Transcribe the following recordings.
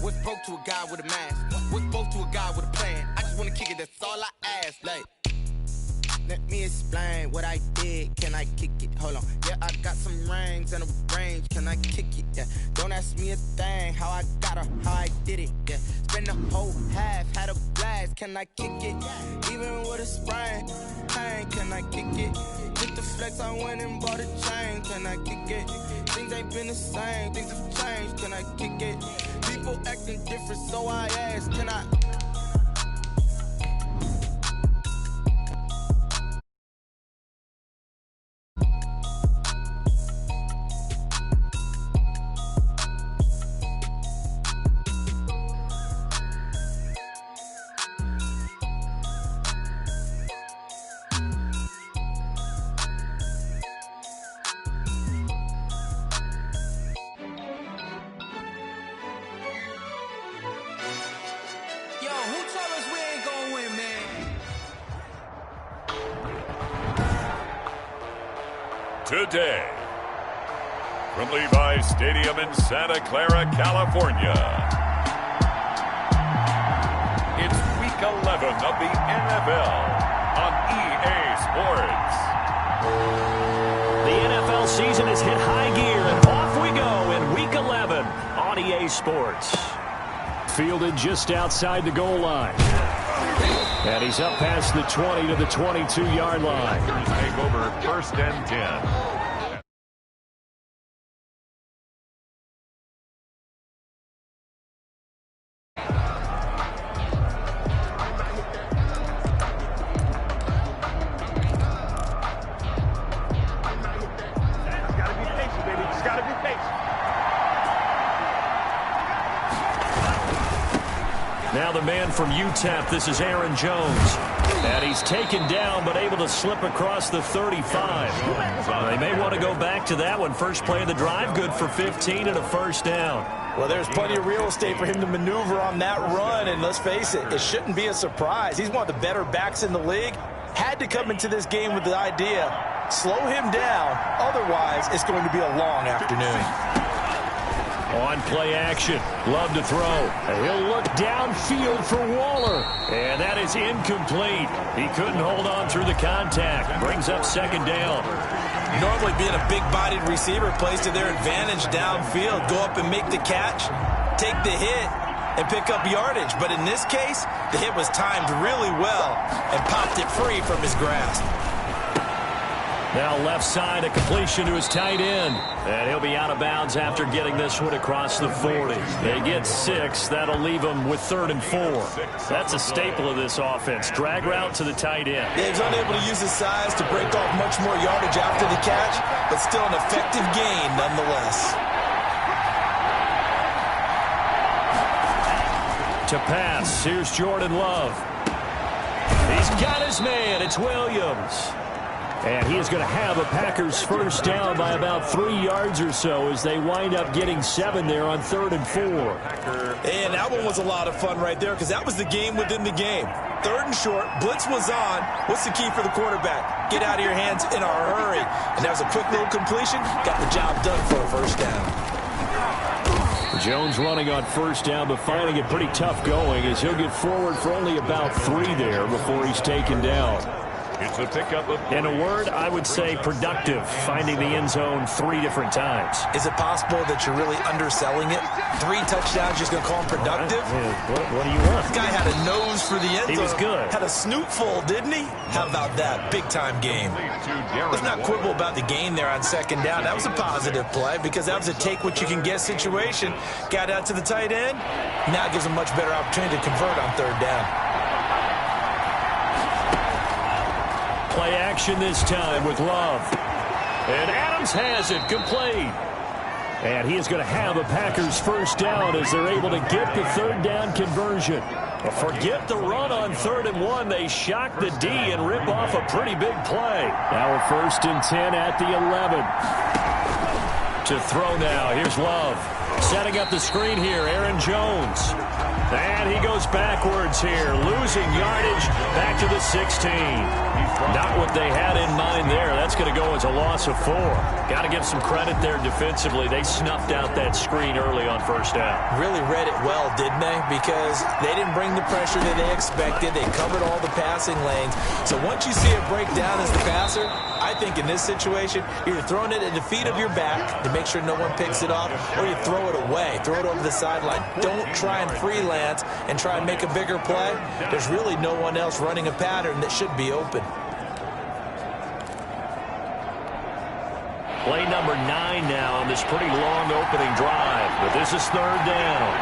What's broke to a guy with a mask? What's broke to a guy with a plan? I just wanna kick it, that's all I ask. Like, let me explain what I did. Can I kick it? Hold on. Yeah, I got some rings and a range. Can I kick it? Yeah. Don't ask me a thing. How I got her, how I did it. Yeah. Spend the whole half, had a blast. Can I kick it? Even with a sprain, pain. Can I kick it? Just the flex, I went and bought a chain. Can I kick it? Things ain't been the same. Things have changed. Can I kick it? People acting different, so I ask. Can I? Today, from Levi's Stadium in Santa Clara, California, it's Week 11 of the NFL on EA Sports. The NFL season has hit high gear, and off we go in Week 11 on EA Sports. Fielded just outside the goal line. And he's up past the 20 to the 22-yard line. Take over 1st and 10. Now the man from UTEP, this is Aaron Jones. And he's taken down, but able to slip across the 35. They may want to go back to that one. First play of the drive, good for 15 and a first down. Well, there's plenty of real estate for him to maneuver on that run, and let's face it, it shouldn't be a surprise. He's one of the better backs in the league. Had to come into this game with the idea, slow him down, otherwise it's going to be a long afternoon. On play action, Love to throw. He'll look downfield for Waller. And that is incomplete. He couldn't hold on through the contact. Brings up second down. Normally being a big-bodied receiver plays to their advantage downfield. Go up and make the catch, take the hit, and pick up yardage. But in this case, the hit was timed really well and popped it free from his grasp. Now left side, a completion to his tight end. And he'll be out of bounds after getting this one across the 40. They get 6. That'll leave them with 3rd and 4. That's a staple of this offense. Drag route to the tight end. Yeah, he's unable to use his size to break off much more yardage after the catch, but still an effective gain nonetheless. To pass, here's Jordan Love. He's got his man. It's Williams. And he is going to have a Packers first down by about 3 yards or so as they wind up getting 7 there on 3rd and 4. And that one was a lot of fun right there because that was the game within the game. 3rd and short, blitz was on. What's the key for the quarterback? Get out of your hands in a hurry. And that was a quick little completion. Got the job done for a first down. Jones running on first down, but finding it pretty tough going as he'll get forward for only about 3 there before he's taken down. It's a pickup of... In a word, I would say productive, finding the end zone 3 different times. Is it possible that you're really underselling it? 3 touchdowns, just going to call him productive? What do you want? This guy had a nose for the end zone. He was good. Had a snootful, didn't he? How about that? Big-time game. Let's not quibble about the gain there on 2nd down. That was a positive play because that was a take-what-you-can-get situation. Got out to the tight end. Now it gives him a much better opportunity to convert on 3rd down. Play action this time with Love. And Adams has it, complete. And he is going to have a Packers first down as they're able to get the 3rd down conversion. But forget the run on 3rd and 1. They shock the D and rip off a pretty big play. Now a 1st and 10 at the 11. To throw now, here's Love. Setting up the screen here, Aaron Jones. And he goes backwards here, losing yardage back to the 16. Not what they had in mind there. That's going to go as a loss of 4. Got to give some credit there defensively. They snuffed out that screen early on first down. Really read it well, didn't they? Because they didn't bring the pressure that they expected. They covered all the passing lanes. So once you see it break down as the passer, I think in this situation, you're throwing it at the feet of your back to make sure no one picks it off, or you throw it away, throw it over the sideline. Don't try and freelance and try and make a bigger play. There's really no one else running a pattern that should be open. Play number 9 now on this pretty long opening drive, but this is third down.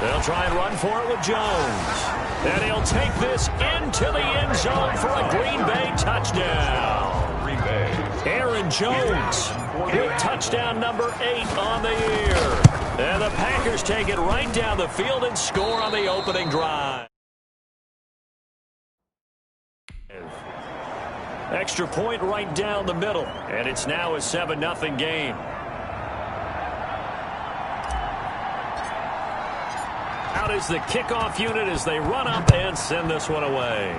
They'll try and run for it with Jones. And he'll take this into the end zone for a Green Bay touchdown. Green Bay. Aaron Jones with touchdown number 8 on the year. And the Packers take it right down the field and score on the opening drive. Extra point right down the middle. And it's now a 7-0 game. Out is the kickoff unit as they run up and send this one away.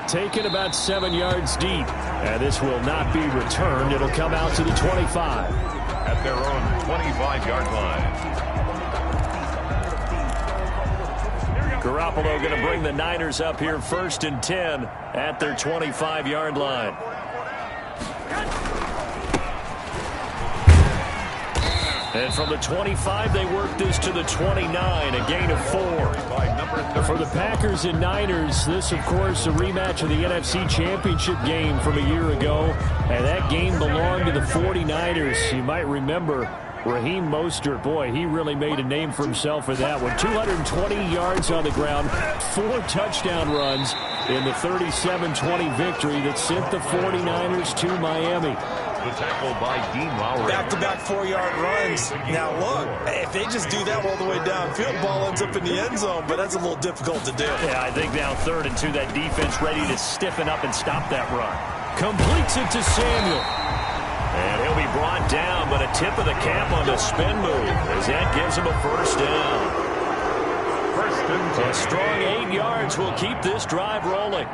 Taken about 7 yards deep. And this will not be returned. It'll come out to the 25. At their own 25-yard line. Garoppolo going to bring the Niners up here 1st and 10 at their 25-yard line. And from the 25, they work this to the 29, a gain of 4. For the Packers and Niners, this, of course, a rematch of the NFC Championship game from a year ago. And that game belonged to the 49ers. You might remember Raheem Mostert, boy, he really made a name for himself in that one. 220 yards on the ground, 4 touchdown runs in the 37-20 victory that sent the 49ers to Miami. The tackle by Dean Lowry. Back-to-back 4-yard runs. Now, look, if they just do that all the way downfield, ball ends up in the end zone, but that's a little difficult to do. Yeah, I think now 3rd and 2, that defense ready to stiffen up and stop that run. Completes it to Samuel. And he'll be brought down, but a tip of the cap on the spin move as that gives him a 1st down. 1st and 10. A strong 8 yards will keep this drive rolling.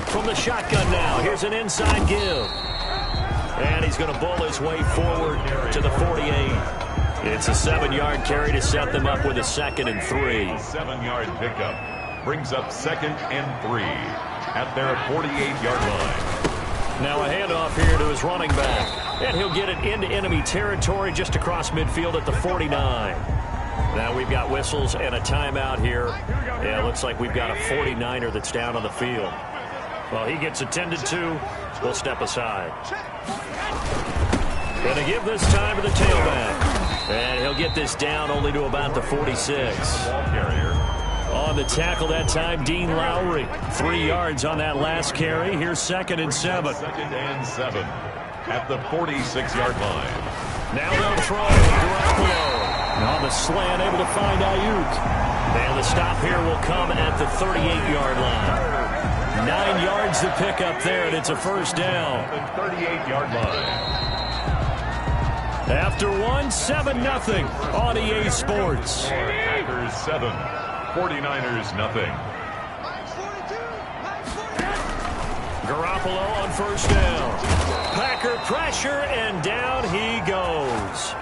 From the shotgun now, here's an inside give. And he's going to bull his way forward to the 48. It's a 7-yard carry to set them up with a 2nd and 3. 7-yard pickup brings up 2nd and 3. At their 48-yard line. Now a handoff here to his running back. And he'll get it into enemy territory just across midfield at the 49. Now we've got whistles and a timeout here. Yeah, it looks like we've got a 49er that's down on the field. Well, he gets attended to. We'll step aside. Going to give this time to the tailback. And he'll get this down only to about the 46. Ball carrier. On the tackle that time, Dean Lowry. 3 yards on that last carry. Here's 2nd and 7. 2nd and 7 at the 46-yard line. Now they'll throw Garoppolo. On the slant, able to find Ayuk. And the stop here will come at the 38-yard line. 9 yards to pick up there, and it's a 1st down. The 38-yard line. After 7-0 on EA Sports. Packers 7. 49ers nothing. Garoppolo on 1st down. Packer pressure, and down he goes.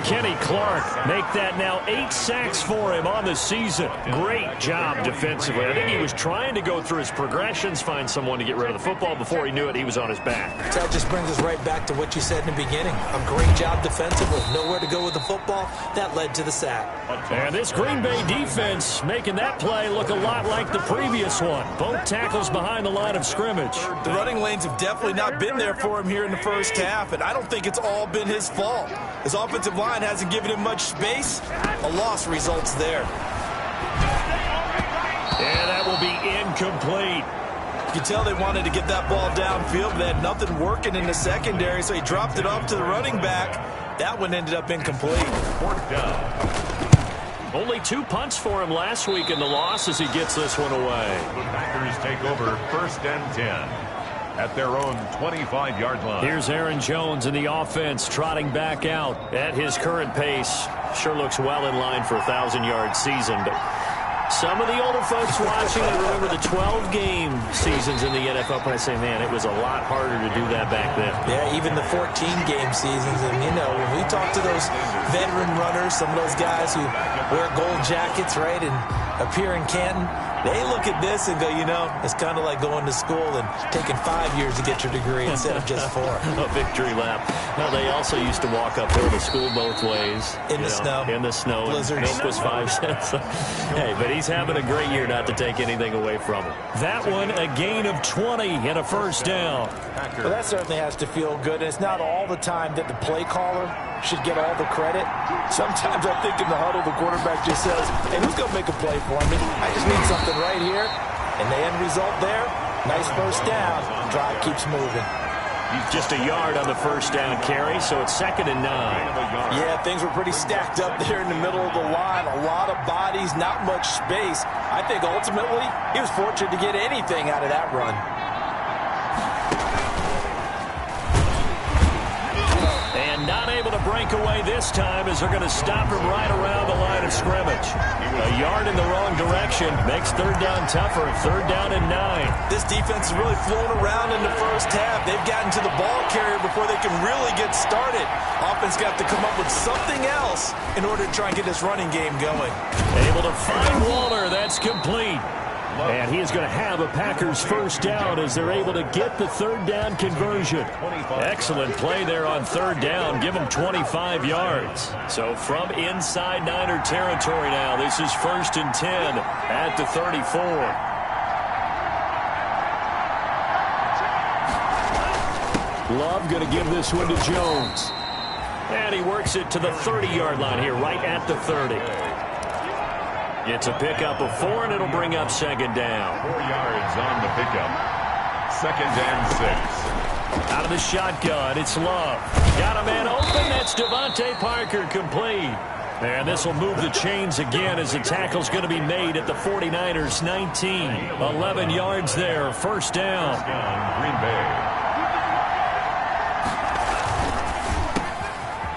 Kenny Clark make that now 8 sacks for him on the season. Great job defensively. I think he was trying to go through his progressions, find someone to get rid of the football. Before he knew it, he was on his back. That just brings us right back to what you said in the beginning. A great job defensively. Nowhere to go with the football. That led to the sack. And this Green Bay defense making that play look a lot like the previous one. Both tackles behind the line of scrimmage. The running lanes have definitely not been there for him here in the first half, and I don't think it's all been his fault. His offensive line hasn't given him much space. A loss results there. And that will be incomplete. You can tell they wanted to get that ball downfield, but they had nothing working in the secondary, so he dropped it off to the running back. That one ended up incomplete. 4th down. Only 2 punts for him last week in the loss as he gets this one away. The Packers take over 1st and 10. at their own 25-yard line. Here's Aaron Jones in the offense trotting back out at his current pace. Sure looks well in line for a 1,000-yard season, but some of the older folks watching, they remember the 12-game seasons in the NFL, and I say, man, it was a lot harder to do that back then. Yeah, even the 14-game seasons. And, you know, when we talk to those veteran runners, some of those guys who wear gold jackets, right, and appear in Canton, they look at this and go, you know, it's kind of like going to school and taking 5 years to get your degree instead of just 4. A victory lap. Well, they also used to walk uphill to school both ways. In the snow. In the snow. Blizzards. Milk was 5 cents. Hey, but he's having a great year, not to take anything away from him. That one, a gain of 20 and a first down. Well, that certainly has to feel good. And it's not all the time that the play caller should get all the credit. Sometimes I think in the huddle, the quarterback just says, hey, who's going to make a play for me? I just need something right here. And the end result there, nice first down. Drive keeps moving. Just a yard on the first down carry, so it's 2nd and 9. Yeah, things were pretty stacked up there in the middle of the line. A lot of bodies, not much space. I think ultimately he was fortunate to get anything out of that run. And not able to break away this time as they're going to stop him right around the line of scrimmage. A yard in the wrong direction makes third down tougher. 3rd down and 9. This defense is really flown around in the first half. They've gotten to the ball carrier before they can really get started. Offense got to come up with something else in order to try and get this running game going. Able to find Waller. That's complete. And he is going to have a Packers first down as they're able to get the 3rd down conversion. Excellent play there on 3rd down. Give him 25 yards. So from inside Niner territory now, this is 1st and 10 at the 34. Love going to give this one to Jones. And he works it to the 30-yard line here, right at the 30. It's a pickup of 4, and it'll bring up 2nd down. 4 yards on the pickup. 2nd and 6. Out of the shotgun, it's Love. Got a man open. That's Devontae Parker, complete. And this will move the chains again as the tackle's going to be made at the 49ers 19. 11 yards there, first down. Green Bay.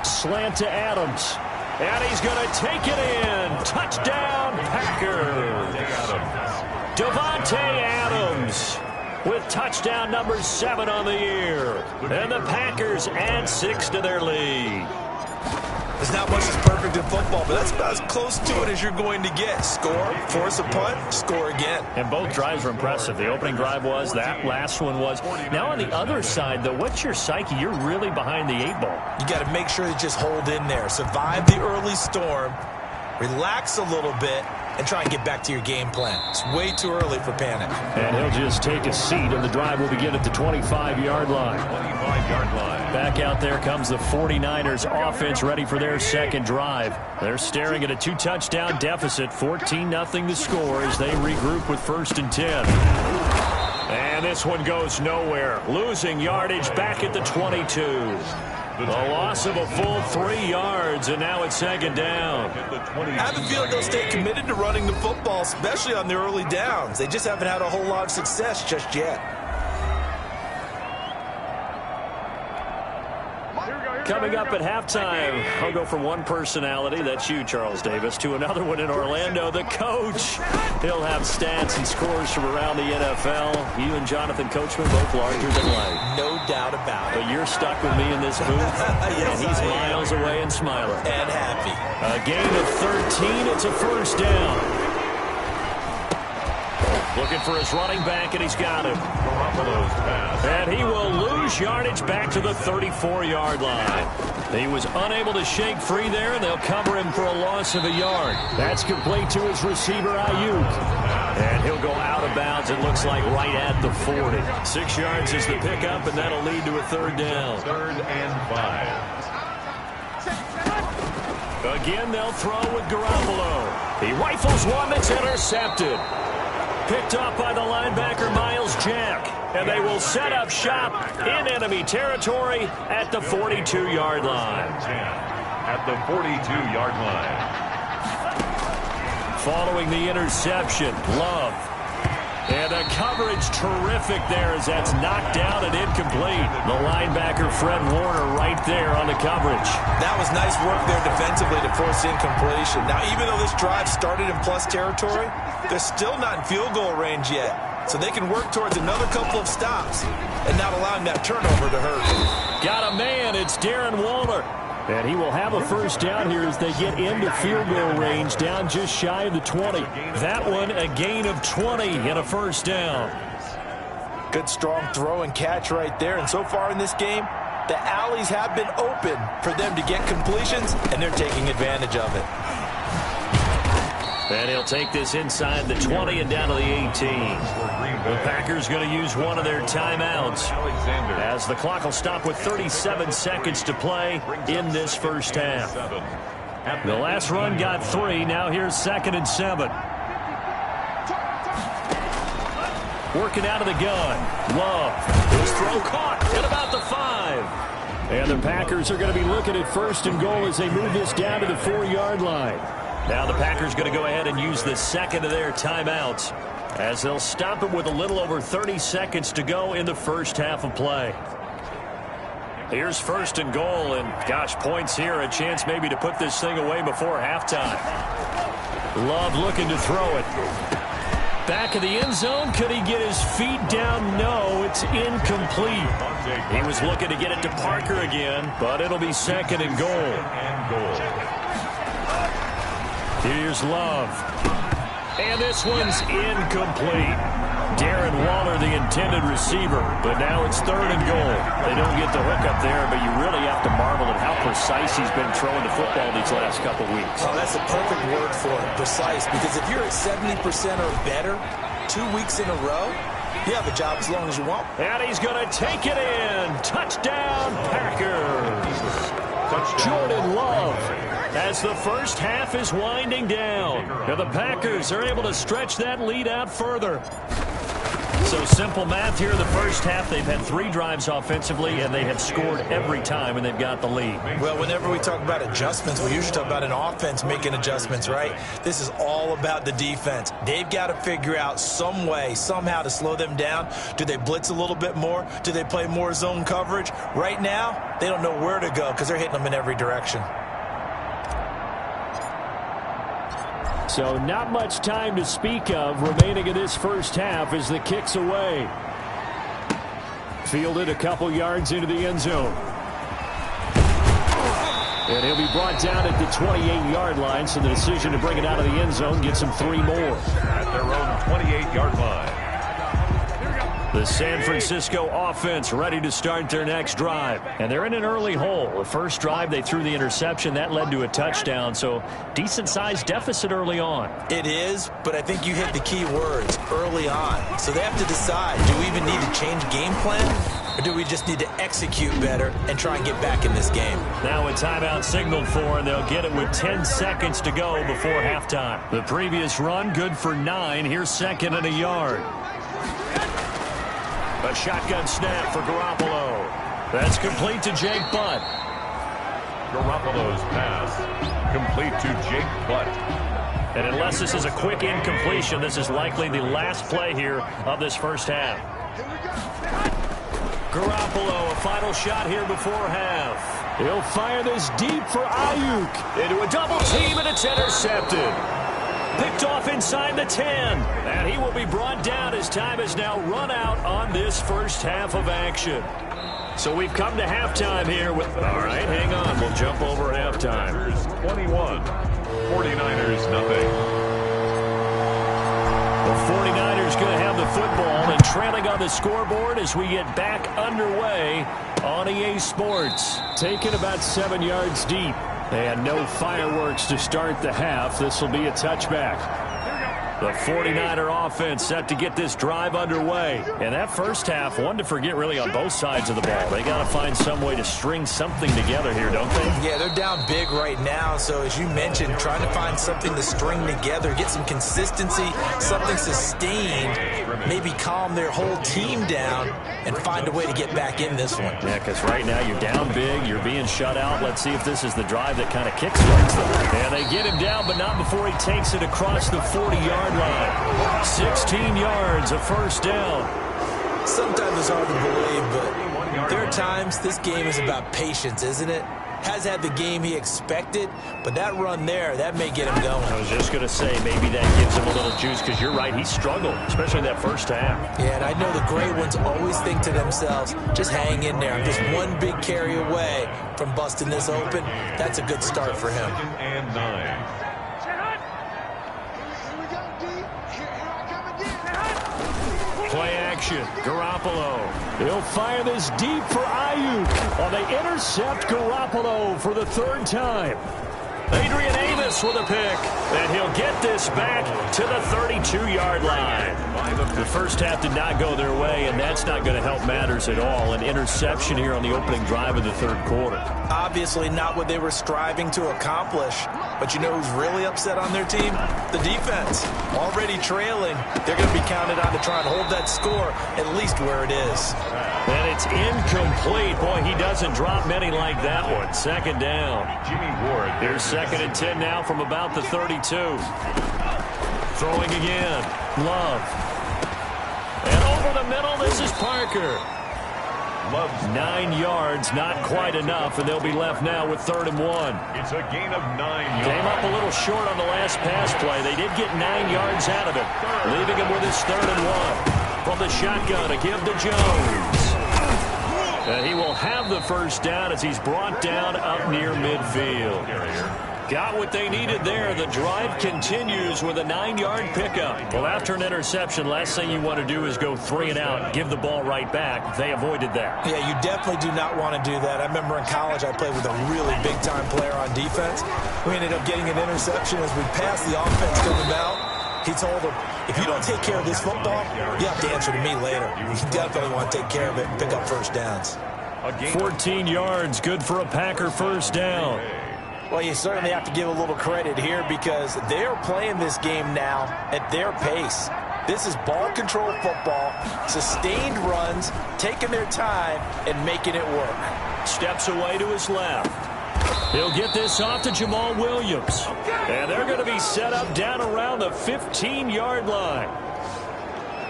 Slant to Adams. And he's going to take it in. Touchdown, Packers. Devontae Adams with touchdown number 7 on the year. And the Packers add 6 to their lead. There's not much that's perfect in football, but that's about as close to it as you're going to get. Score, force a punt, score again. And both drives were impressive. The opening drive was, that last one was. Now on the other side, though, what's your psyche? You're really behind the 8 ball. You got to make sure you just hold in there. Survive the early storm, relax a little bit, and try and get back to your game plan. It's way too early for panic. And he'll just take a seat, and the drive will begin at the 25-yard line. 25-yard line. Back out there comes the 49ers offense ready for their second drive. They're staring at a 2-touchdown deficit, 14-0 the score as they regroup with 1st and 10. And this one goes nowhere. Losing yardage back at the 22. The loss of a full 3 yards, and now it's 2nd down. I have a feeling they'll stay committed to running the football, especially on the early downs. They just haven't had a whole lot of success just yet. Coming up at halftime, I'll go from one personality, that's you, Charles Davis, to another one in Orlando, the coach. He'll have stats and scores from around the NFL. You and Jonathan Coachman both larger than life. No doubt about it. But you're stuck with me in this booth, yes, and he's miles away and smiling. And happy. A gain of 13, it's a first down. Looking for his running back, and he's got him. And he will lose yardage back to the 34-yard line. He was unable to shake free there, and they'll cover him for a loss of a yard. That's complete to his receiver, Ayuk. And he'll go out of bounds, it looks like, right at the 40. 6 yards is the pickup, and that'll lead to a 3rd down. 3rd and 5. Again, they'll throw with Garoppolo. He rifles one that's intercepted. Picked off by the linebacker, Miles Jack. And they will set up shop in enemy territory at the 42-yard line. At the 42-yard line. Following the interception, Love. And the coverage terrific there as that's knocked down and incomplete. The linebacker, Fred Warner, right there on the coverage. That was nice work there defensively to force incompletion. Now, even though this drive started in plus territory, they're still not in field goal range yet. So they can work towards another couple of stops and not allowing that turnover to hurt. Got a man. It's Darren Waller. And he will have a first down here as they get into field goal range, down just shy of the 20. That one, a gain of 20 and a first down. Good strong throw and catch right there. And so far in this game, the alleys have been open for them to get completions, and they're taking advantage of it. And he'll take this inside the 20 and down to the 18. The Packers going to use one of their timeouts as the clock will stop with 37 seconds to play in this first half. The last run got 3. Now here's 2nd and 7. Working out of the gun. Love. His throw caught at about the 5. And the Packers are going to be looking at 1st and goal as they move this down to the 4-yard line. Now the Packers going to go ahead and use the second of their timeouts as they'll stop it with a little over 30 seconds to go in the first half of play. Here's 1st and goal, and gosh, points here, a chance maybe to put this thing away before halftime. Love looking to throw it. Back of the end zone, could he get his feet down? No, it's incomplete. He was looking to get it to Parker again, but it'll be 2nd and goal. Here's Love. And this one's incomplete. Darren Waller, the intended receiver, but now it's 3rd and goal. They don't get the hook up there, but you really have to marvel at how precise he's been throwing the football these last couple weeks. Oh, that's a perfect word for it, precise, because if you're at 70% or better 2 weeks in a row, you have a job as long as you want. And he's going to take it in. Touchdown, Packers. Jordan Love. As the first half is winding down, and the Packers are able to stretch that lead out further. So simple math here in the first half. They've had 3 drives offensively, and they have scored every time, and they've got the lead. Well, whenever we talk about adjustments, we usually talk about an offense making adjustments, right? This is all about the defense. They've got to figure out some way, somehow to slow them down. Do they blitz a little bit more? Do they play more zone coverage? Right now, they don't know where to go because they're hitting them in every direction. So not much time to speak of remaining in this first half as the kick's away. Fielded a couple yards into the end zone. And he'll be brought down at the 28-yard line, so the decision to bring it out of the end zone gets him 3 more. At their own 28-yard line. The San Francisco offense ready to start their next drive. And they're in an early hole. The first drive, they threw the interception. That led to a touchdown, so decent-sized deficit early on. It is, but I think you hit the key words, early on. So they have to decide, do we even need to change game plan, or do we just need to execute better and try and get back in this game? Now a timeout signaled for, and they'll get it with 10 seconds to go before halftime. The previous run, good for 9. Here's 2nd and a yard. A shotgun snap for Garoppolo. That's complete to Jake Butt. Garoppolo's pass complete to Jake Butt. And unless this is a quick incompletion, this is likely the last play here of this first half. Garoppolo, a final shot here before half. He'll fire this deep for Ayuk. Into a double team, and it's intercepted. Picked off inside the 10. And he will be brought down as time has now run out on this first half of action. So we've come to halftime here with... All right, hang on. We'll jump over halftime. 21. 49ers, nothing. The 49ers going to have the football and trailing on the scoreboard as we get back underway on EA Sports. Taken about 7 yards deep. And no fireworks to start the half. This will be a touchback. The 49er offense set to get this drive underway. And that first half, one to forget really on both sides of the ball. They got to find some way to string something together here, don't they? Yeah, they're down big right now. So as you mentioned, trying to find something to string together, get some consistency, something sustained, maybe calm their whole team down and find a way to get back in this one. Yeah, because right now you're down big, you're being shut out. Let's see if this is the drive that kind of kickstarts them. And they get him down, but not before he takes it across the 40-yard 30-yard line. 16 yards, a first down. Sometimes it's hard to believe, but there are times this game is about patience, isn't it? Has had the game he expected, but that run there, that may get him going. I was just going to say, maybe that gives him a little juice, because you're right, he struggled, especially in that first half. Yeah, and I know the great ones always think to themselves, just hang in there. I'm just one big carry away from busting this open. That's a good start for him. Second and 9. Play action, Garoppolo. He'll fire this deep for Ayuk. Oh, they intercept Garoppolo for the third time. Adrian Amos with a pick, and he'll get this back to the 32-yard line. The first half did not go their way, and that's not going to help matters at all. An interception here on the opening drive of the third quarter. Obviously not what they were striving to accomplish. But you know who's really upset on their team? The defense. Already trailing. They're going to be counted on to try and hold that score at least where it is. And it's incomplete. Boy, he doesn't drop many like that one. Second down. Jimmy Ward. Here's second and 10 now from about the 32. Throwing again. Love. And over the middle, this is Parker. 9 yards, not quite enough, and they'll be left now with 3rd and 1. It's a gain of 9 yards. Came up a little short on the last pass play. They did get 9 yards out of it, leaving him with his 3rd and 1. From the shotgun to give to Jones. And he will have the first down as he's brought down up near midfield. Got what they needed there. The drive continues with a 9-yard pickup. Well, after an interception, last thing you want to do is go 3 and out, give the ball right back. They avoided that. Yeah, you definitely do not want to do that. I remember in college I played with a really big-time player on defense. We ended up getting an interception as we passed the offense coming out. He told him, if you don't take care of this football, you have to answer to me later. You definitely want to take care of it and pick up first downs. 14 yards, good for a Packer first down. Well, you certainly have to give a little credit here because they're playing this game now at their pace. This is ball control football, sustained runs, taking their time and making it work. Steps away to his left. He'll get this off to Jamal Williams. And they're going to be set up down around the 15-yard line.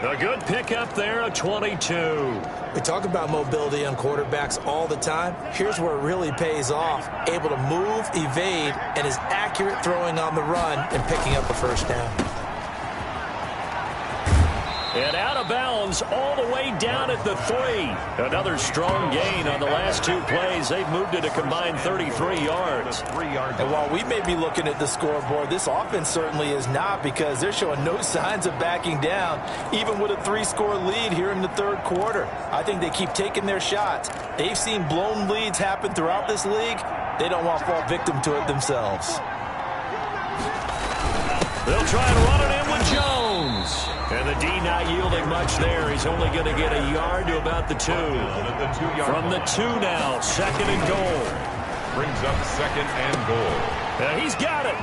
A good pickup there, a 22. We talk about mobility on quarterbacks all the time. Here's where it really pays off. Able to move, evade, and is accurate throwing on the run and picking up a first down. And out of bounds all the way down at the 3. Another strong gain on the last 2 plays. They've moved it a combined 33 yards. And while we may be looking at the scoreboard, this offense certainly is not because they're showing no signs of backing down, even with a 3-score lead here in the third quarter. I think they keep taking their shots. They've seen blown leads happen throughout this league. They don't want to fall victim to it themselves. They'll try and run it in with Jones. And the D not yielding much there. He's only going to get a yard to about the 2. From the 2 now, 2nd and goal. Brings up 2nd and goal. And he's got it.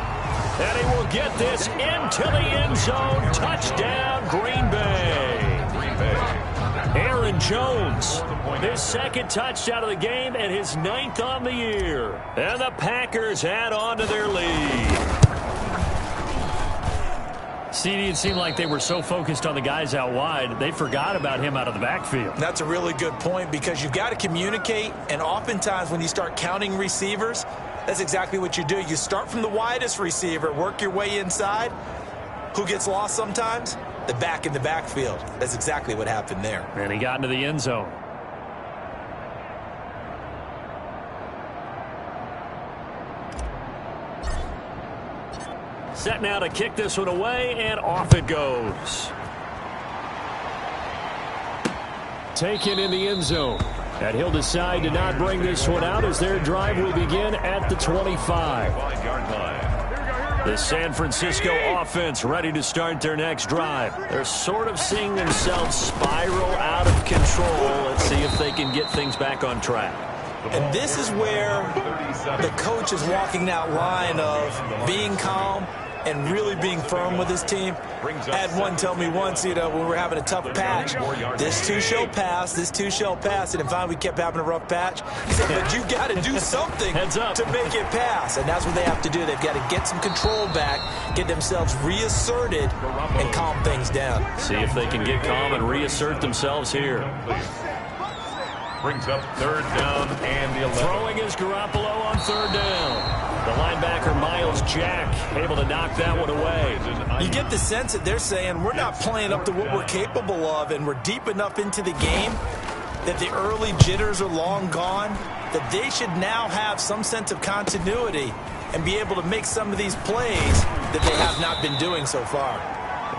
And he will get this into the end zone. Touchdown, Green Bay. Aaron Jones, his 2nd touchdown of the game and his 9th on the year. And the Packers add on to their lead. CD, it seemed like they were so focused on the guys out wide, they forgot about him out of the backfield. That's a really good point because you've got to communicate, and oftentimes when you start counting receivers, that's exactly what you do. You start from the widest receiver, work your way inside. Who gets lost sometimes? The back in the backfield. That's exactly what happened there. And he got into the end zone. Set now to kick this one away, and off it goes. Taken in the end zone. And he'll decide to not bring this one out as their drive will begin at the 25. The San Francisco offense ready to start their next drive. They're sort of seeing themselves spiral out of control. Let's see if they can get things back on track. And this is where the coach is walking that line of being calm, and really being firm with his team. I had one tell me once, when we were having a tough patch, this too shall pass, this too shall pass. And finally, we kept having a rough patch. He said, but you got to do something to make it pass. And that's what they have to do. They've got to get some control back, get themselves reasserted, and calm things down. See if they can get calm and reassert themselves here. Brings up third down and 11. Throwing is Garoppolo on third down. The linebacker, Miles Jack, able to knock that one away. You get the sense that they're saying we're not playing up to what we're capable of, and we're deep enough into the game that the early jitters are long gone, that they should now have some sense of continuity and be able to make some of these plays that they have not been doing so far.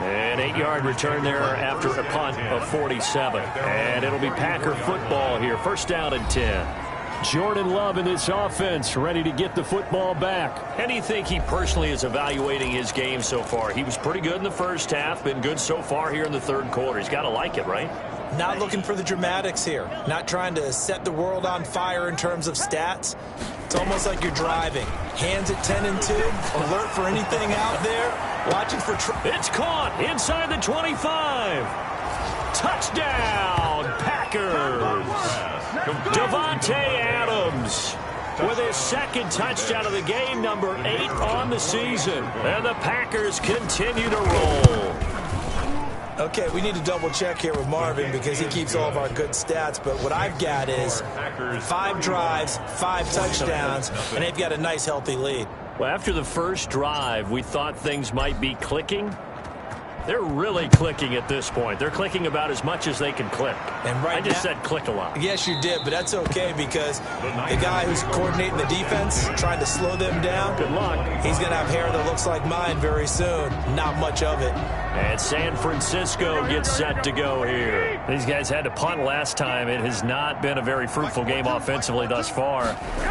An 8-yard return there after a punt of 47. And it'll be Packer football here. First down and 10. Jordan Love in this offense, ready to get the football back. How do you think he personally is evaluating his game so far? He was pretty good in the first half, been good so far here in the third quarter. He's got to like it, right? Not looking for the dramatics here. Not trying to set the world on fire in terms of stats. It's almost like you're driving. Hands at 10 and 2, alert for anything out there, watching for it's caught inside the 25. Touchdown, Packers. Davante Adams with his second touchdown of the game, number 8 on the season. And the Packers continue to roll. Okay, we need to double check here with Marvin because he keeps all of our good stats. But what I've got is 5 drives, 5 touchdowns, and they've got a nice, healthy lead. Well, after the first drive, we thought things might be clicking. They're really clicking at this point. They're clicking about as much as they can click. And I just said click a lot. Yes, you did, but that's okay because the guy who's coordinating the defense, trying to slow them down, good luck. He's going to have hair that looks like mine very soon. Not much of it. And San Francisco gets set to go here. These guys had to punt last time. It has not been a very fruitful game offensively thus far.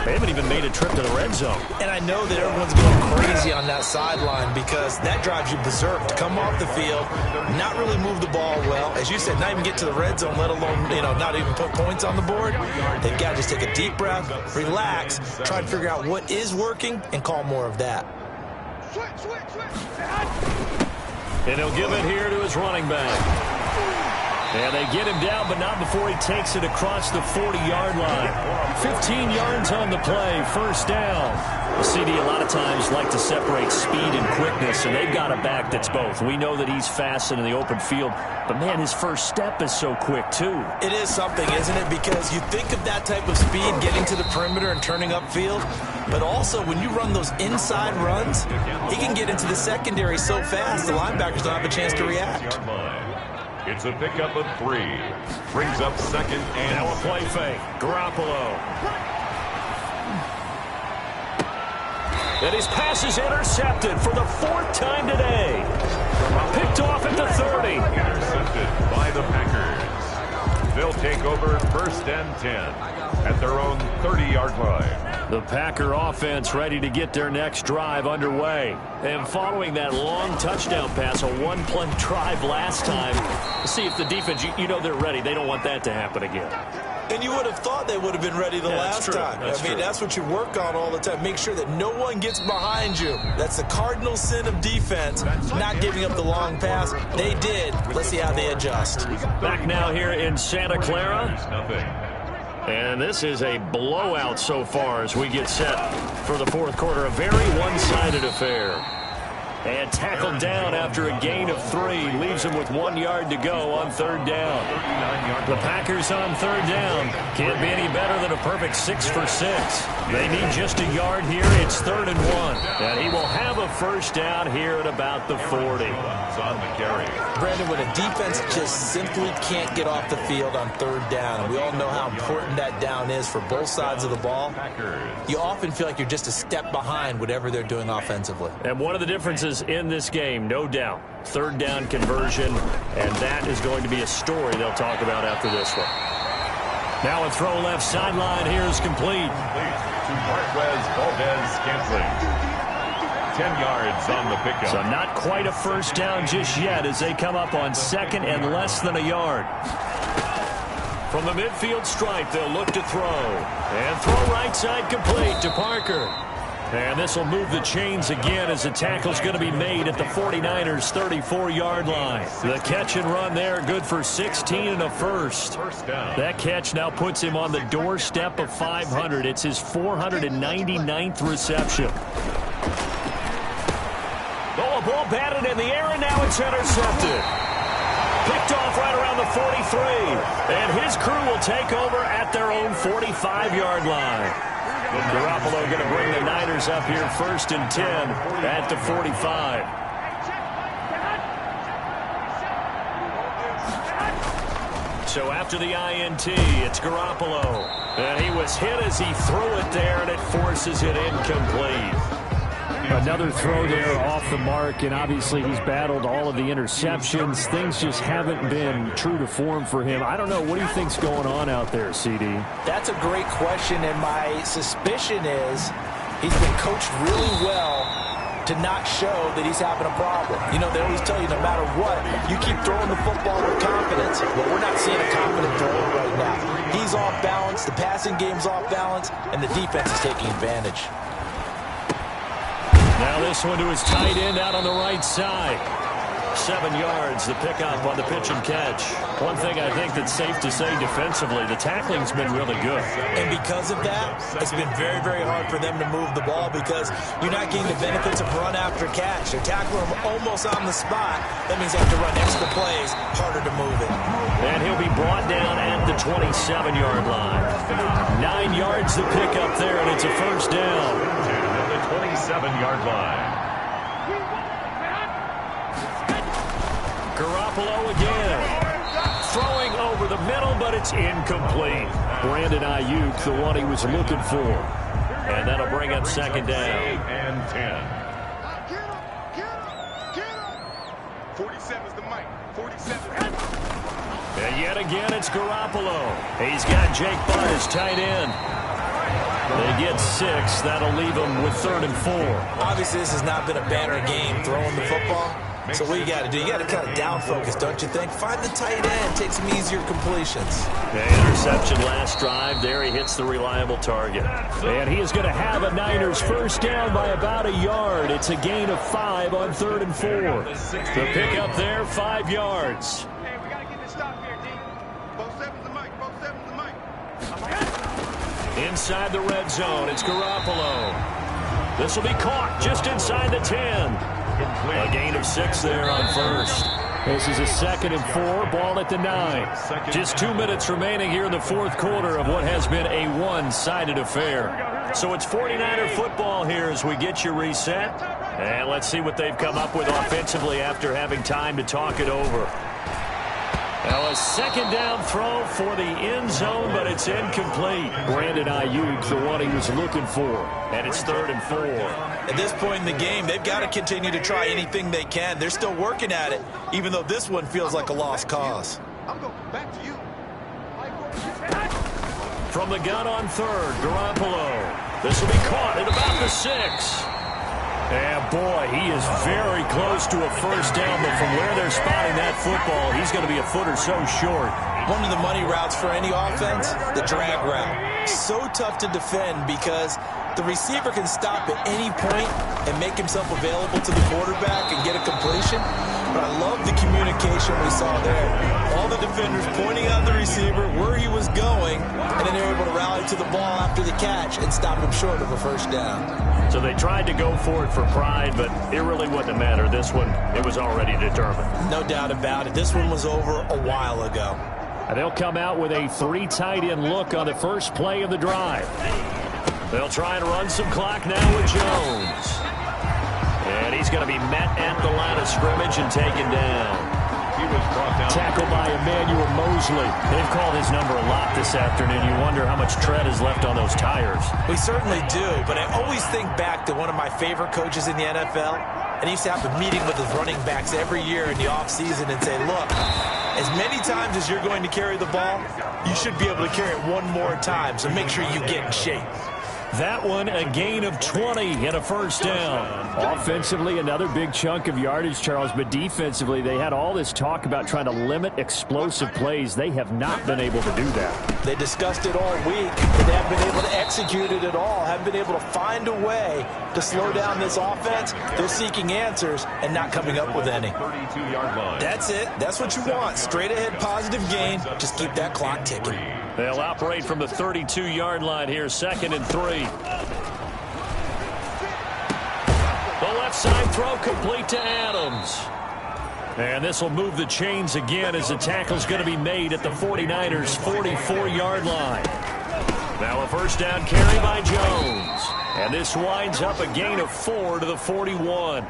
They haven't even made a trip to the red zone. And I know that everyone's going crazy on that sideline because that drives you berserk to come off the field, not really move the ball well. As you said, not even get to the red zone, let alone, not even put points on the board. They've got to just take a deep breath, relax, try to figure out what is working, and call more of that. And he'll give it here to his running back. And they get him down, but not before he takes it across the 40-yard line. 15 yards on the play, first down. The CD a lot of times like to separate speed and quickness, and they've got a back that's both. We know that he's fast in the open field, but, man, his first step is so quick, too. It is something, isn't it? Because you think of that type of speed getting to the perimeter and turning upfield, but also when you run those inside runs, he can get into the secondary so fast the linebackers don't have a chance to react. It's a pickup of 3. Brings up second and now a play fake. Garoppolo. And his pass is intercepted for the 4th time today. Picked off at the 30. Intercepted by the Packers. They'll take over first and 10 at their own 30-yard line. The Packer offense ready to get their next drive underway. And following that long touchdown pass, a one-play drive last time, see if the defense, they're ready. They don't want that to happen again. And you would have thought they would have been ready the last time. That's what you work on all the time. Make sure that no one gets behind you. That's the cardinal sin of defense, not giving up the long pass. They did. Let's see how they adjust. Back now here in Santa Clara. And this is a blowout so far as we get set for the fourth quarter. A very one-sided affair. And tackled down after a gain of 3. Leaves him with 1 yard to go on third down. The Packers on third down. Can't be any better than a perfect 6 for 6. They need just a yard here. It's 3rd and 1. And he will have a first down here at about the 40. Brandon, when a defense just simply can't get off the field on third down, and we all know how important that down is for both sides of the ball, you often feel like you're just a step behind whatever they're doing offensively. And one of the differences in this game, no doubt, third down conversion, and that is going to be a story they'll talk about after this one. Now a throw left sideline here is complete. To Marquez Valdez-Scantling. 10 yards on the pickup. So not quite a first down just yet as they come up on second and less than a yard. From the midfield stripe, they'll look to throw. And throw right side complete to Parker. And this will move the chains again as the tackle's going to be made at the 49ers' 34-yard line. The catch and run there, good for 16 and a first. That catch now puts him on the doorstep of 500. It's his 499th reception. Oh, a ball batted in the air, and now it's intercepted. Picked off right around the 43. And his crew will take over at their own 45-yard line. Garoppolo going to bring the Niners up here 1st and 10 at the 45. So after the INT, it's Garoppolo. And he was hit as he threw it there, and it forces it incomplete. Another throw there off the mark, and obviously he's battled all of the interceptions. Things just haven't been true to form for him. I don't know. What do you think's going on out there, CD? That's a great question, and my suspicion is he's been coached really well to not show that he's having a problem. You know, they always tell you no matter what, you keep throwing the football with confidence. Well, we're not seeing a confident thrower right now. He's off balance, the passing game's off balance, and the defense is taking advantage. Now this one to his tight end out on the right side. 7 yards, the pickup on the pitch and catch. One thing I think that's safe to say defensively, the tackling's been really good. And because of that, it's been very, very hard for them to move the ball because you're not getting the benefits of run after catch. They're tackling him almost on the spot. That means they have to run extra plays, harder to move it. And he'll be brought down at the 27-yard line. 9 yards the pickup there, and it's a first down. 27-yard line. Garoppolo again. Throwing over the middle, but it's incomplete. Brandon Ayuk, the one he was looking for. And that'll bring up 2nd down. And 10. 47's the mic. 47. And yet again, it's Garoppolo. He's got Jake Butt as tight end. They get 6. That'll leave them with 3rd and 4. Obviously, this has not been a banner game throwing the football. So what you got to do, you got to kind of down focus, don't you think? Find the tight end, take some easier completions. The interception last drive. There he hits the reliable target. And he is going to have a Niners first down by about a yard. It's a gain of 5 on 3rd and 4. The pickup there, 5 yards. Hey, we got to get this stop here, D. 47's the mic. 47's the mic. Inside the red zone, it's Garoppolo. This will be caught just inside the 10. A gain of 6 there on 1st. This is a 2nd and 4, ball at the 9. Just 2 minutes remaining here in the 4th quarter of what has been a one-sided affair. So it's 49er football here as we get you reset. And let's see what they've come up with offensively after having time to talk it over. Now a 2nd down throw for the end zone, but it's incomplete. Brandon Ayuk, the one he was looking for. And it's 3rd and 4. At this point in the game, they've got to continue to try anything they can. They're still working at it, even though this one feels like a lost cause. I'm going back to you. From the gun on 3rd, Garoppolo. This will be caught at about the 6. And boy, he is very close to a first down, but from where they're spotting that football, he's going to be a foot or so short. One of the money routes for any offense, the drag route. So tough to defend because the receiver can stop at any point and make himself available to the quarterback and get a completion. But I love the communication we saw there. All the defenders pointing out the receiver, where he was going, and then they're able to rally to the ball after the catch and stop him short of a first down. So they tried to go for it for pride, but it really wouldn't have mattered. This one, it was already determined. No doubt about it. This one was over a while ago. And they'll come out with a 3 tight end look on the first play of the drive. They'll try and run some clock now with Jones. And he's going to be met at the line of scrimmage and taken down. He was brought down. Tackled by Emmanuel Mosley. They've called his number a lot this afternoon. You wonder how much tread is left on those tires. We certainly do, but I always think back to one of my favorite coaches in the NFL, and he used to have a meeting with his running backs every year in the offseason and say, look, as many times as you're going to carry the ball, you should be able to carry it one more time, so make sure you get in shape. That one, a gain of 20 and a first down. Offensively, another big chunk of yardage, Charles, but defensively, they had all this talk about trying to limit explosive plays. They have not been able to do that. They discussed it all week, but they haven't been able to execute. executed at all, haven't been able to find a way to slow down this offense. They're seeking answers and not coming up with any. 32-yard line. That's it. That's what you want. Straight ahead positive gain. Just keep that clock ticking. They'll operate from the 32-yard line here, 2nd and 3. The left side throw complete to Adams. And this will move the chains again as the tackle's going to be made at the 49ers' 44-yard line. Now a first down carry by Jones. And this winds up a gain of 4 to the 41.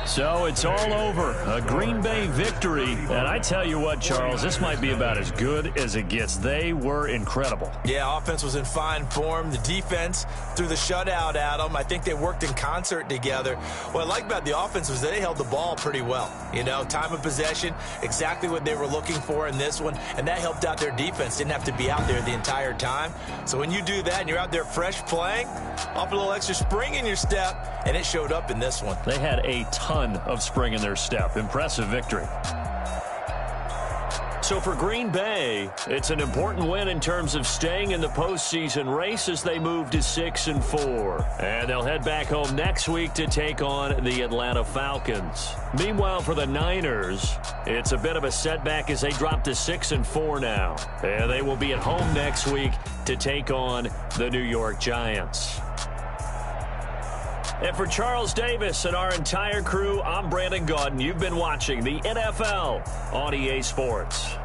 So it's all over. A Green Bay victory. And I tell you what, Charles, this might be about as good as it gets. They were incredible. Yeah, offense was in fine form. The defense threw the shutout at them. I think they worked in concert together. What I like about the offense was they held the ball pretty well. You know, time of possession, exactly what they were looking for in this one. And that helped out their defense. Didn't have to be out there the entire time. So when you do that and you're out there fresh playing, off a little extra spring in your step, and it showed up in this one. They had a ton of spring in their step. Impressive victory. So for Green Bay, it's an important win in terms of staying in the postseason race as they move to 6-4. And they'll head back home next week to take on the Atlanta Falcons. Meanwhile, for the Niners, it's a bit of a setback as they drop to 6-4 now. And they will be at home next week to take on the New York Giants. And for Charles Davis and our entire crew, I'm Brandon Gaudin. You've been watching the NFL on EA Sports.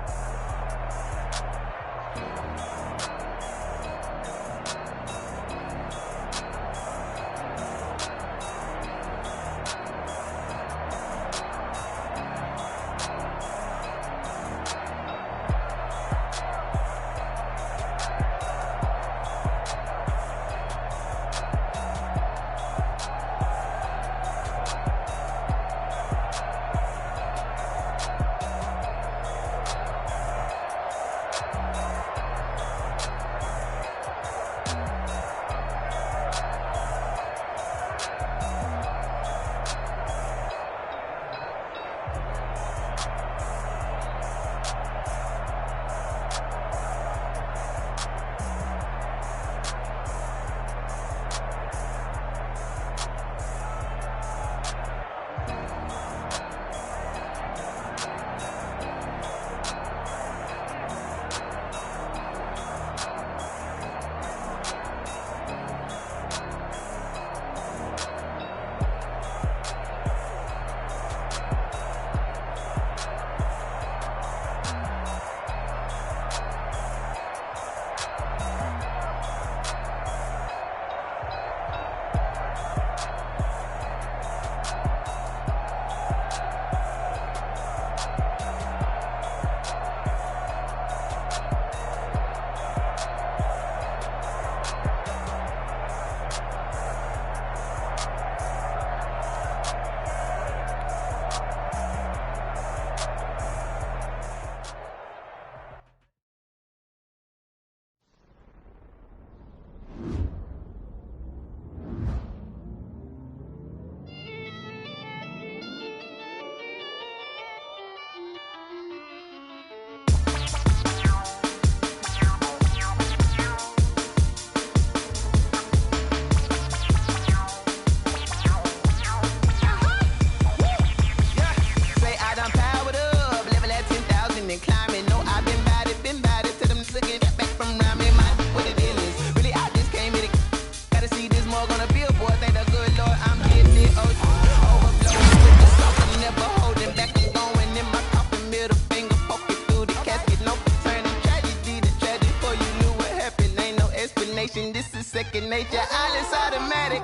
This is second nature. All is automatic.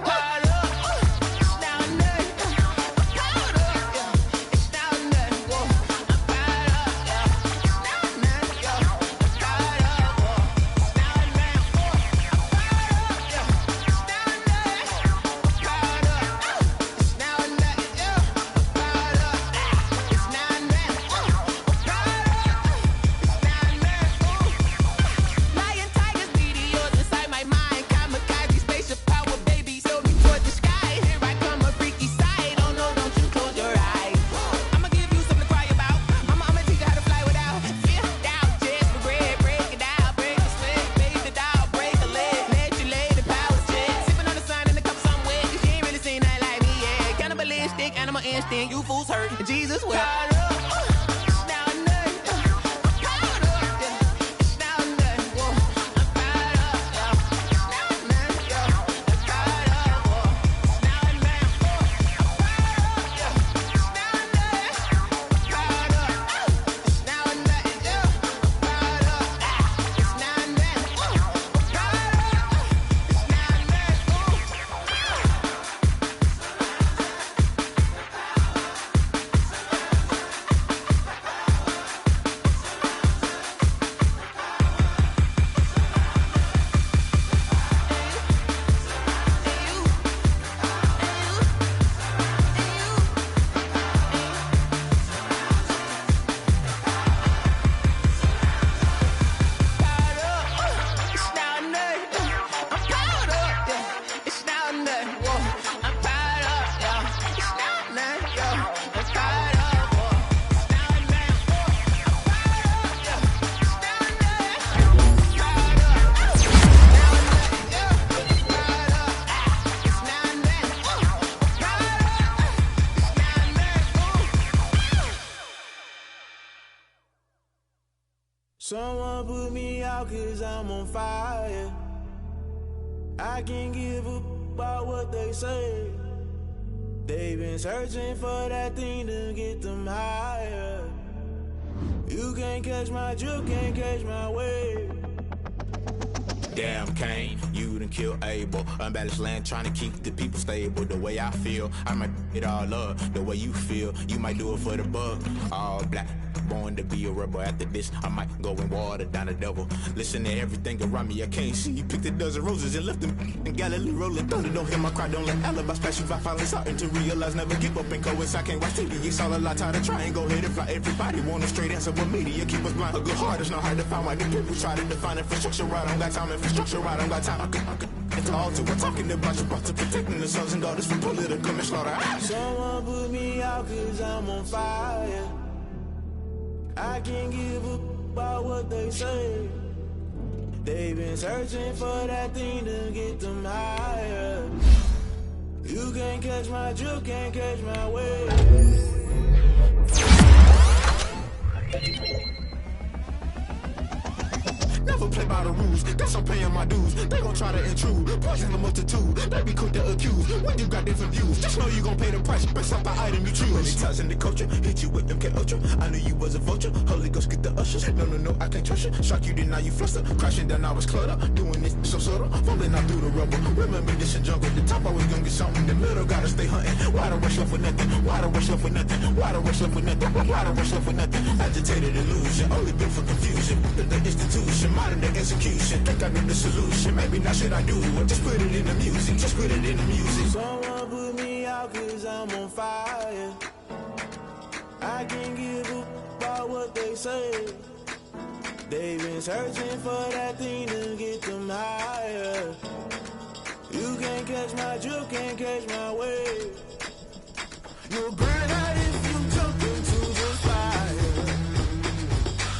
Lion, tigers, meteors inside my mind. Kamikaze, spaceship power, baby. Sold me toward the sky. as well. It's now or nothing. I'm fired up, yeah. It's now or nothing. Whoa, I'm fired up, yeah. It's now or nothing, yeah. I'm fired up, whoa. It's now or nothing. I'm fired up, yeah. It's now or nothing. I'm fired up. It's now or nothing, yeah. I'm fired up. It's now or nothing. I'm fired up. It's now or nothing. Someone put me out 'cause I'm on fire. I can't give up about what they say. They've been searching for that thing to get them higher. You can't catch my drift, can't catch my wave. Damn, Kane, you done killed Abel. Unbalanced land, trying to keep the people stable. The way I feel, I might it all up. The way you feel, you might do it for the buck. All black, born to be a rebel. After this, I might go and water down the devil. Listen to everything around me, I can't see. You picked a dozen roses and left them in Galilee rolling thunder. Don't hear my cry, don't let alibis pass you by. Finally starting to realize, never give up and coincide. Can't watch TV, it's all a lot. Tired of trying, go ahead and fly. Everybody want a straight answer, but media keep us blind. A good heart is not hard to find. Why the people try to define infrastructure right? I don't got time, infrastructure right, I don't got time. I could it's all to we're talking about you, about to protecting the sons and daughters from political manslaughter. Someone put me out 'cause I'm on fire. I can't give up about what they say. They've been searching for that thing to get them higher. You can't catch my drift, can't catch my wave. Never play by the rules, that's I'm paying my dues. They gon' try to intrude, poison the multitude. They be quick to accuse when you got different views. Just know you gon' pay the price based off the item you choose. Many times in the culture, hit you with MK Ultra. I knew you was a vulture, Holy Ghost get the ushers. No, I can't trust you. Shock you, then now you fluster. Crashing down, I was cluttered. Doing this so subtle, falling out through the rubble. Remember this in jungle, the top always gonna get something. The middle gotta stay hunting. Why the rush left with nothing? Why the rush left with nothing? Why the rush left with nothing? Why the rush left with nothing? Agitated illusion, only built for confusion. The institution, modern day execution. Think I know the solution. Maybe now should I do it? Just put it in the music. Just put it in the music. Someone put me out 'cause I'm on fire. I can't give up about what they say. They've been searching for that thing to get them higher. You can't catch my drift, can't catch my wave. You'll burn out if you jump into the fire.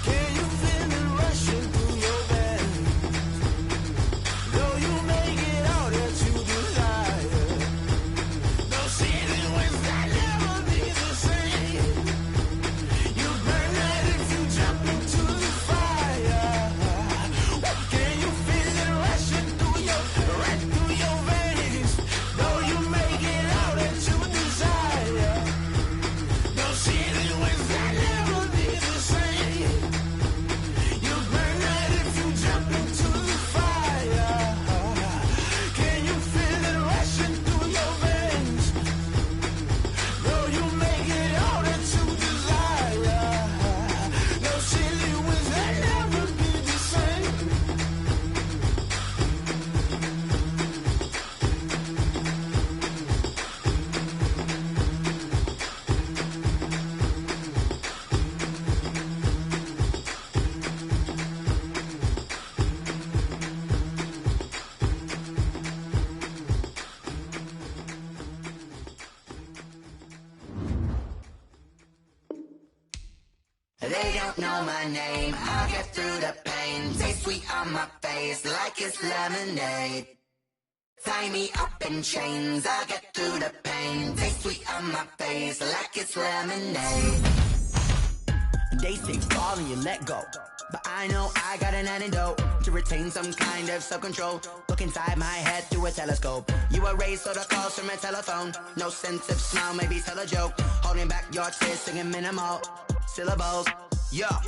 Can you feel it rushing through your veins? Though you make it all that you desire. No ceiling wins that never be the same. You burn out if you jump into the fire. Can you feel it rushing through your veins? Though you make it all that you desire. No ceiling wins that never be the same. You burn out if you jump into the fire. Can you feel it rushing through your veins? Though you make it all that you desire. No ceiling wins that never be the same. They don't know my name, I'll get through the pain. Taste sweet on my face like it's lemonade. Tie me up in chains, I'll get through the pain. Taste sweet on my face like it's lemonade. They say fall and you let go, but I know I got an antidote to retain some kind of self-control. Look inside my head through a telescope. You erase all the calls from a telephone. No sense of smile, maybe tell a joke. Holding back your tears, singing minimal syllables. Yeah.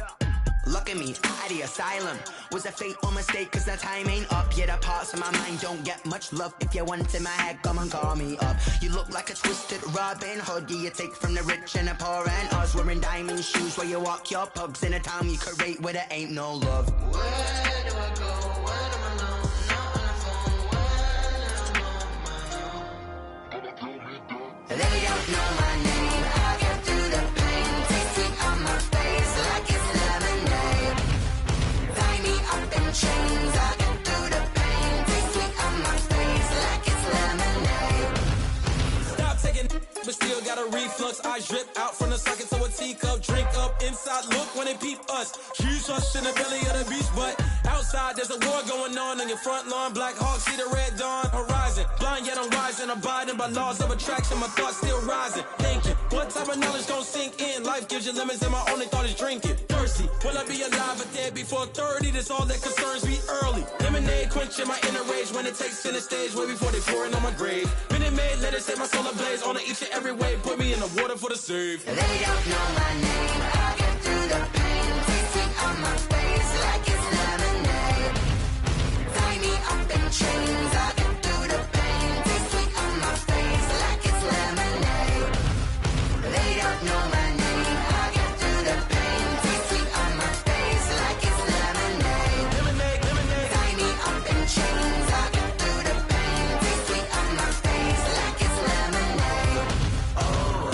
Look at me, at the asylum. Was a fate or mistake, cause the time ain't up. Yet the parts of my mind don't get much love. If you want in my head, come and call me up. You look like a twisted Robin Hood. Yeah, you take from the rich and the poor and us. Wearing diamond shoes where you walk your pugs. In a town you create where there ain't no love. Where do I go? When I'm alone? Not on the phone. When I'm on my own. They don't know my name. I'll get through the pain. Taste sweet on my face like it's lemonade. Tie me up in chains. I'll get through the pain. Taste sweet on my face like it's lemonade. Stop taking, but still got a reflux. I drip out from the socket to a teacup. Drink up inside, look when they peep us. Huge us in the belly of the beach, but outside there's a war going on your front lawn. Black Hawk, see the red dawn horizon. Blind yet I'm rising, abiding by laws of attraction. My thoughts still rising. Thinking, what type of knowledge gon' sink in? Life gives you lemons and my only thought is drinking. Thirsty, will I be alive or dead before 30? That's all that concerns me early. Lemonade quenching my inner rage when it takes center stage way before they pour it on my grave. Minute Maid, let it set my soul ablaze on each and every way. Put me in the water for the save. They don't know my name. I'll get through the pain. Taste sweet on my face like it's lemonade. Tie me up in chains. I'll get through the pain. Taste sweet on my face like it's lemonade. They don't know my name. I'll get through the pain. Taste sweet on my face like it's lemonade. Lemonade, lemonade. Tie me up in chains. I'll get through the pain. Taste sweet on my face like it's lemonade. Oh.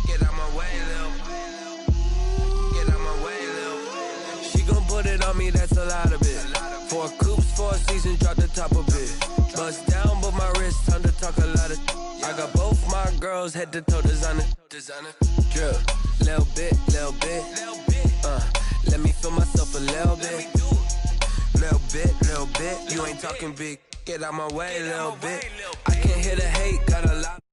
Get out my way, Lil. Get out my way, Lil. She gon' put it on me, that's a lot of it. 4 coops, 4 seasons, drop the top a bit. Bust down, but my wrist, time to talk a lot of. I got both my girls, head to toe designer. Drip, little bit, little bit. Let me feel myself a little bit. Little bit, you ain't talking big. Get out my way, little bit. I can't hear the hate, got a lot.